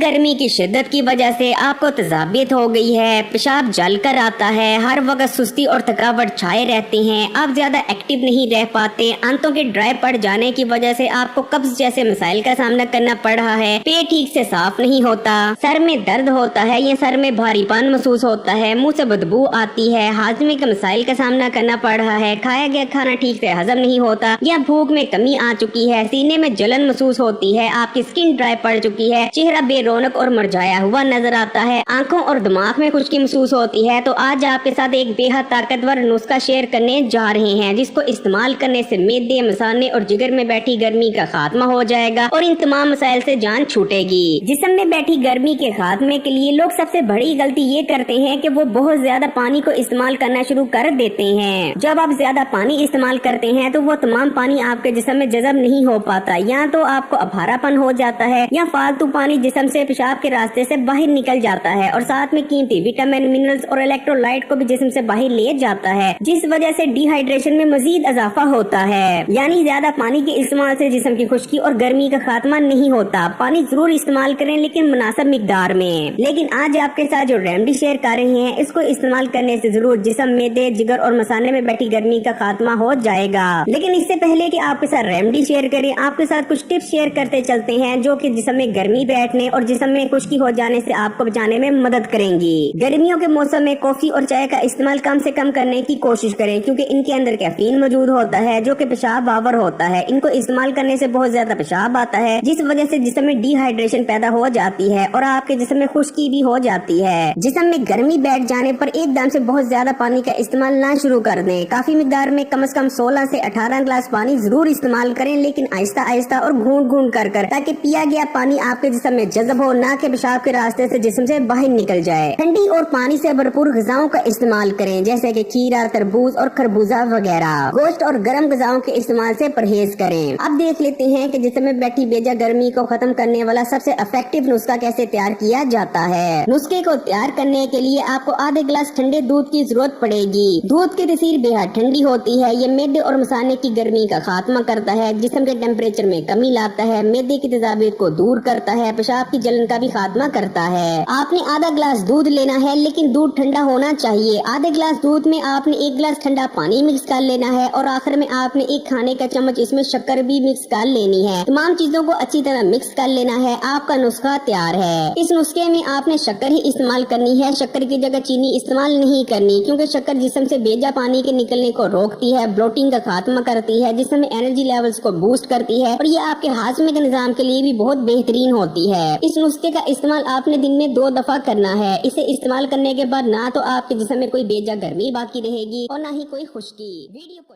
गर्मी की शिद्दत की वजह से आपको तजाबियत हो गई है, पेशाब जल कर आता है, हर वक्त सुस्ती और थकावट छाए रहते हैं, आप ज्यादा एक्टिव नहीं रह पाते, आंतों के ड्राई पड़ जाने की वजह से आपको कब्ज जैसे मसाइल का सामना करना पड़ रहा है, पेट ठीक से साफ नहीं होता, सर में दर्द होता है या सर में भारीपन महसूस होता है, मुंह से बदबू आती है, हाजमे के मसाइल का सामना करना पड़ रहा है, खाया गया खाना ठीक से हजम नहीं होता या भूख में कमी आ चुकी है, सीने में जलन महसूस होती है, आपकी स्किन ड्राई पड़ चुकी है, चेहरा बेरौनक और मुरझाया हुआ नजर आता है, आंखों और दिमाग में खुश्की महसूस होती है, तो आज आपके साथ एक बेहद ताकतवर नुस्खा शेयर करने जा रहे हैं जिसको इस्तेमाल करने से मैदे, मसाने और जिगर में बैठी गर्मी का खात्मा हो जाएगा और इन तमाम मसाइल से जान छूटेगी। जिस्म में बैठी गर्मी के खात्मे के लिए लोग सबसे बड़ी गलती ये करते हैं कि वो बहुत ज्यादा पानी को इस्तेमाल करना शुरू कर देते हैं। जब आप ज्यादा पानी इस्तेमाल करते हैं तो वो तमाम पानी आपके जिस्म में जज़ब नहीं हो पाता, या तो आपको अभारापन हो जाता है या फालतू पानी जिस्म से पेशाब के रास्ते से बाहर निकल जाता है और साथ में कीमती विटामिन, मिनरल्स और इलेक्ट्रोलाइट को भी जिस्म से बाहर ले जाता है, जिस वजह से डिहाइड्रेशन में मजीद इजाफा होता है। यानी ज्यादा पानी के इस्तेमाल से जिस्म की खुश्की और गर्मी का खात्मा नहीं होता। पानी जरूर इस्तेमाल करें लेकिन मुनासिब मिकदार में। लेकिन आज आपके साथ जो रेमेडी शेयर कर रहे हैं इसको इस्तेमाल करने से जरूर जिस्म, मैदे, जिगर और मसाले में बैठी गर्मी का खात्मा हो जाएगा। लेकिन इससे पहले कि आपके साथ रेमेडी शेयर करें, आपके साथ कुछ टिप्स शेयर करते चलते हैं जो कि जिस्म में गर्मी बैठने और जिस्म में खुश्की हो जाने से आपको बचाने में मदद करेंगी। गर्मियों के मौसम में कॉफी और चाय का इस्तेमाल कम से कम करने की कोशिश करें क्योंकि इनके अंदर कैफीन मौजूद होता है जो कि पेशाब आवर होता है। इनको इस्तेमाल करने से बहुत ज्यादा पेशाब आता है जिस वजह से जिस्म में डिहाइड्रेशन पैदा हो जाती है और आपके जिस्म में खुश्की भी हो जाती है। जिस्म में गर्मी बैठ जाने पर एकदम से बहुत ज्यादा पानी का इस्तेमाल ना शुरू कर दें। काफी मिकदार में कम से कम 16 से 18 गिलास पानी जरूर इस्तेमाल करें, लेकिन आहिस्ता आहिस्ता और घूंट घूंट कर ताकि पिया गया पानी आपके जिस्म में जज़ब हो, ना कि पेशाब के रास्ते से जिस्म से बाहर निकल जाए। ठंडी और पानी से भरपूर ग़िज़ाओं का इस्तेमाल करें जैसे कि खीरा, तरबूज और खरबूजा वगैरह। गोश्त और गर्म ग़िज़ाओं के इस्तेमाल से परहेज करें। अब देख लेते हैं कि जिस्म में बैठी बेजा गर्मी को खत्म करने वाला सबसे इफेक्टिव नुस्खा कैसे तैयार किया जाता है। नुस्खे को तैयार करने के लिए आपको आधे गिलास ठंडे दूध की जरूरत पड़ेगी। दूध की तसीर बेहद ठंडी होती है। ये मैदे और मसाने की गर्मी का खात्मा करता है, जिस्म के टेम्परेचर में कमी लाता है, मैदे की तेजाबियत को दूर करता है, पेशाब की जलन का भी खात्मा करता है। आपने आधा गिलास दूध लेना है लेकिन दूध ठंडा होना चाहिए। आधे गिलास दूध में आपने 1 गिलास ठंडा पानी मिक्स कर लेना है और आखिर में आपने 1 खाने का चम्मच इसमें शक्कर भी मिक्स कर लेनी है। तमाम चीजों को अच्छी तरह मिक्स कर लेना है। आपका नुस्खा तैयार है। इस नुस्खे में आपने शक्कर ही इस्तेमाल करनी है। शक्कर की जगह चीनी इस्तेमाल नहीं करनी क्योंकि शक्कर जिस्म से बेजा पानी के निकलने को रोकती है, ब्लोटिंग का खात्मा करती है, जिस्म में एनर्जी लेवल्स को बूस्ट करती है और ये आपके हाजमे के निजाम के लिए भी बहुत बेहतरीन होती है। इस नुस्खे का इस्तेमाल आपने दिन में 2 दफा करना है। इसे इस्तेमाल करने के बाद ना तो आपके जिस्म में कोई बेजा गर्मी बाकी रहेगी और ना ही कोई खुश्की। वीडियो को